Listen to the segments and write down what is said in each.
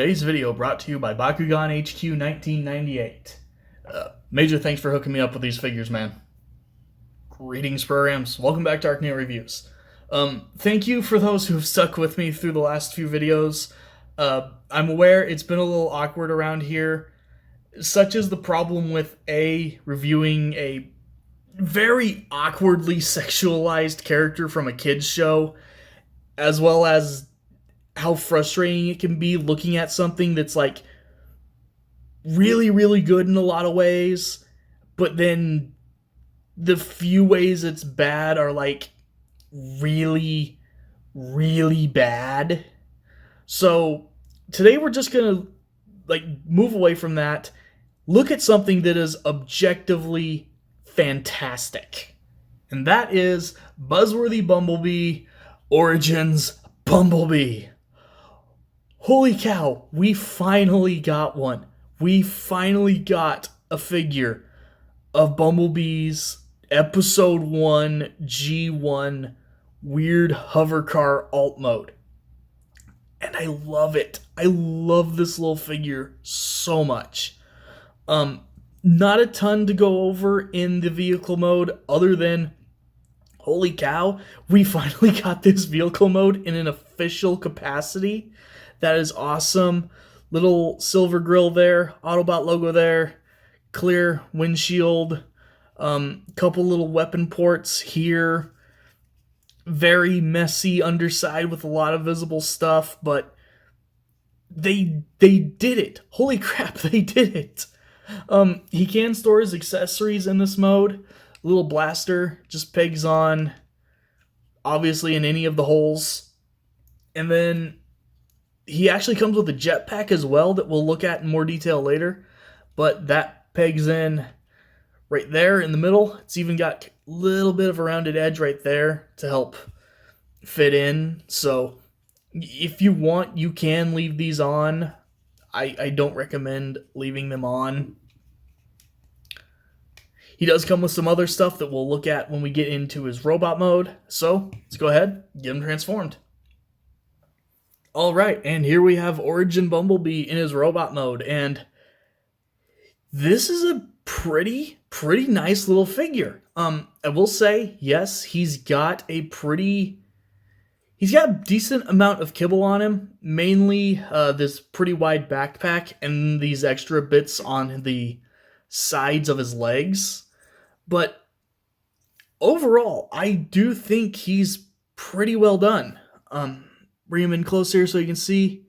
Today's video brought to you by Bakugan HQ 1998. Major thanks for hooking me up with these figures, man. Greetings, programs. Welcome back to ArcNeo Reviews. Thank you for those who have stuck with me through the last few videos. I'm aware it's been a little awkward around here. Such is the problem with reviewing a very awkwardly sexualized character from a kid's show, as well as how frustrating it can be looking at something that's like really, really good in a lot of ways, but then the few ways it's bad are like really, really bad. So today we're just gonna move away from that, look at something that is objectively fantastic, and that is Buzzworthy Bumblebee Origins Bumblebee. Holy cow, we finally got one. We finally got a figure of Bumblebee's Episode 1 G1 Weird Hover Car Alt Mode. And I love it. I love this little figure so much. Not a ton to go over in the vehicle mode other than, holy cow, we finally got this vehicle mode in an official capacity. That is awesome. Little silver grill there, Autobot logo there, clear windshield, couple little weapon ports here. Very messy underside with a lot of visible stuff, but they did it. Holy crap, they did it. He can store his accessories in this mode. Little blaster just pegs on, obviously, in any of the holes. And then he actually comes with a jetpack as well that we'll look at in more detail later. But that pegs in right there in the middle. It's even got a little bit of a rounded edge right there to help fit in. So if you want, you can leave these on. I don't recommend leaving them on. He does come with some other stuff that we'll look at when we get into his robot mode. So let's go ahead, get him transformed. Alright, and here we have Origin Bumblebee in his robot mode, and this is a pretty nice little figure. I will say, yes, he's got a decent amount of kibble on him, mainly this pretty wide backpack and these extra bits on the sides of his legs. But overall, I do think he's pretty well done. Bring him in closer so you can see.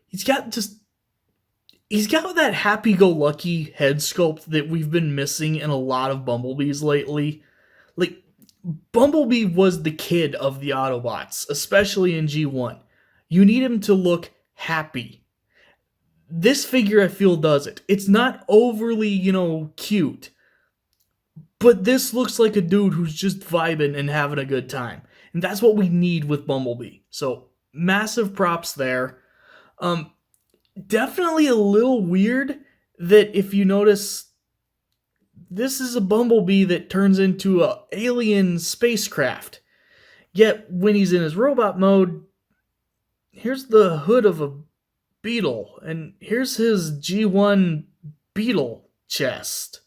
He's got that happy-go-lucky head sculpt that we've been missing in a lot of Bumblebees lately. Like, Bumblebee was the kid of the Autobots, especially in G1. You need him to look happy. This figure, I feel, does it. It's not overly, cute. But this looks like a dude who's just vibing and having a good time. And that's what we need with Bumblebee. So, massive props there. Definitely a little weird that if you notice, this is a Bumblebee that turns into an alien spacecraft. Yet, when he's in his robot mode, here's the hood of a Beetle. And here's his G1 Beetle chest.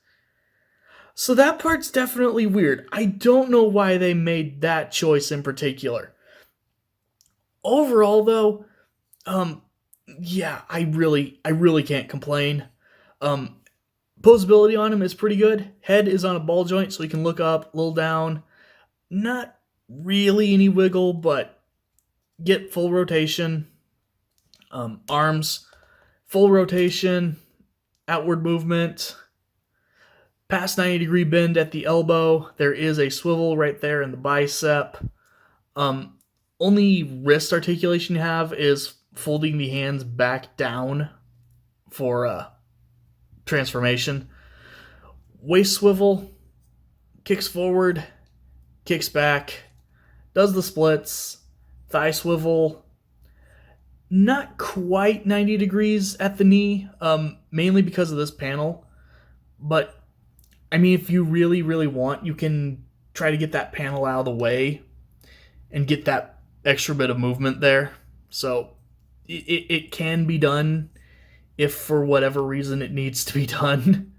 So that part's definitely weird. I don't know why they made that choice in particular. Overall, though, yeah, I really can't complain. Posability on him is pretty good. Head is on a ball joint, so he can look up, a little down. Not really any wiggle, but get full rotation. Arms, full rotation, outward movement. Past 90-degree bend at the elbow. There is a swivel right there in the bicep. Only wrist articulation you have is folding the hands back down for transformation. Waist swivel, kicks forward, kicks back, does the splits, thigh swivel, not quite 90 degrees at the knee, mainly because of this panel, but I mean, if you really want, you can try to get that panel out of the way and get that extra bit of movement there. So it can be done if for whatever reason it needs to be done.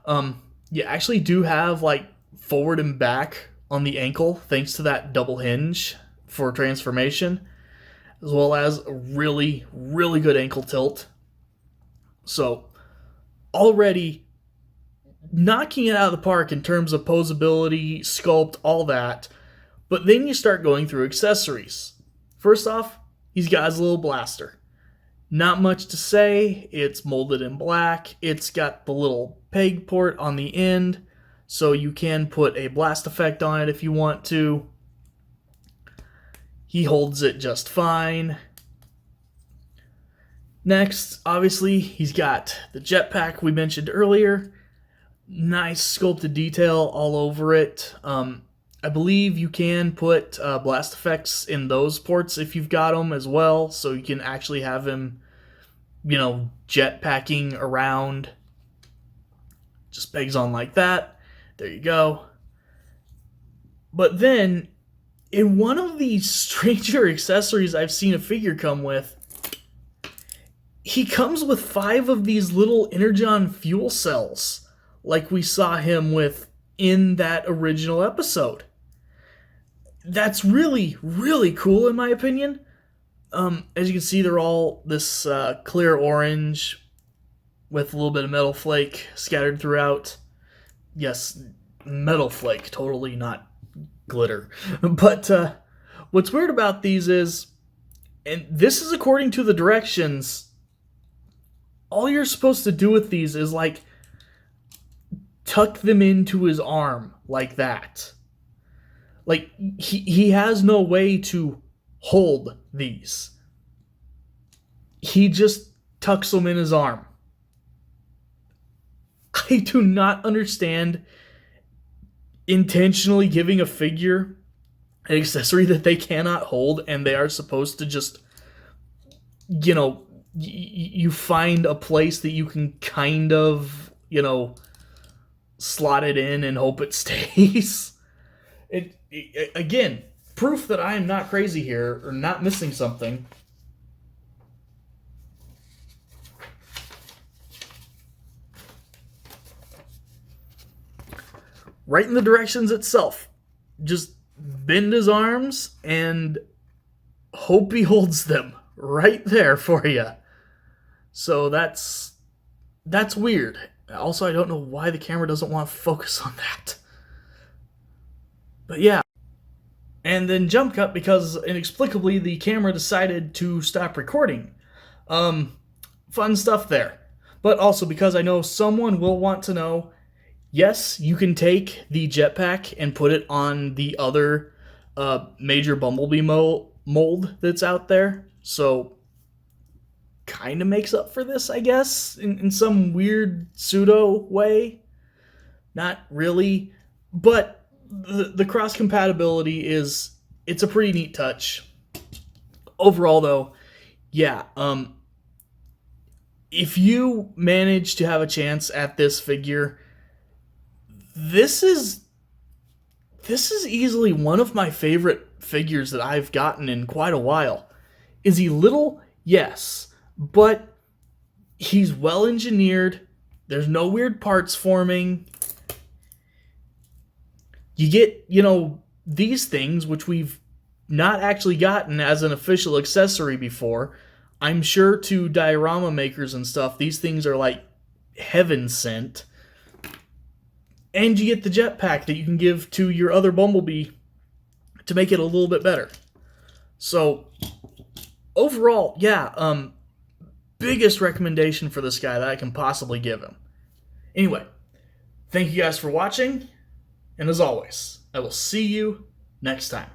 You actually do have like forward and back on the ankle thanks to that double hinge for transformation, as well as a really, really good ankle tilt. So already knocking it out of the park in terms of posability, sculpt, all that. But then you start going through accessories. First off, he's got his little blaster. Not much to say. It's molded in black. It's got the little peg port on the end, so you can put a blast effect on it if you want to. He holds it just fine. Next, obviously, he's got the jetpack we mentioned earlier. Nice sculpted detail all over it. I believe you can put blast effects in those ports if you've got them as well, so you can actually have him, jetpacking around. Just pegs on like that. There you go. But then, in one of these stranger accessories I've seen a figure come with, he comes with 5 of these little Energon fuel cells, like we saw him with in that original episode. That's really, really cool in my opinion. As you can see, they're all this clear orange with a little bit of metal flake scattered throughout. Yes, metal flake, totally not glitter. But what's weird about these is, and this is according to the directions, all you're supposed to do with these is like tuck them into his arm like that. Like he has no way to hold these. He just tucks them in his arm. I do not understand intentionally giving a figure an accessory that they cannot hold, and they are supposed to just, you find a place that you can kind of, slot it in and hope it stays. Again, proof that I am not crazy here or not missing something. Right in the directions itself. Just bend his arms and hope he holds them right there for you. So that's weird. Also, I don't know why the camera doesn't want to focus on that. But yeah. And then jump cut because inexplicably the camera decided to stop recording. Fun stuff there. But also because I know someone will want to know, yes, you can take the jetpack and put it on the other major Bumblebee mold that's out there. So kind of makes up for this, I guess, in some weird pseudo way. Not really, but the cross compatibility it's a pretty neat touch. Overall, though, yeah, if you manage to have a chance at this figure, this is easily one of my favorite figures that I've gotten in quite a while. Is he little? Yes. But he's well engineered. There's no weird parts forming. You get, these things, which we've not actually gotten as an official accessory before. I'm sure to diorama makers and stuff, these things are like heaven sent. And you get the jetpack that you can give to your other Bumblebee to make it a little bit better. So, overall, yeah, biggest recommendation for this guy that I can possibly give him. Anyway, thank you guys for watching, and as always, I will see you next time.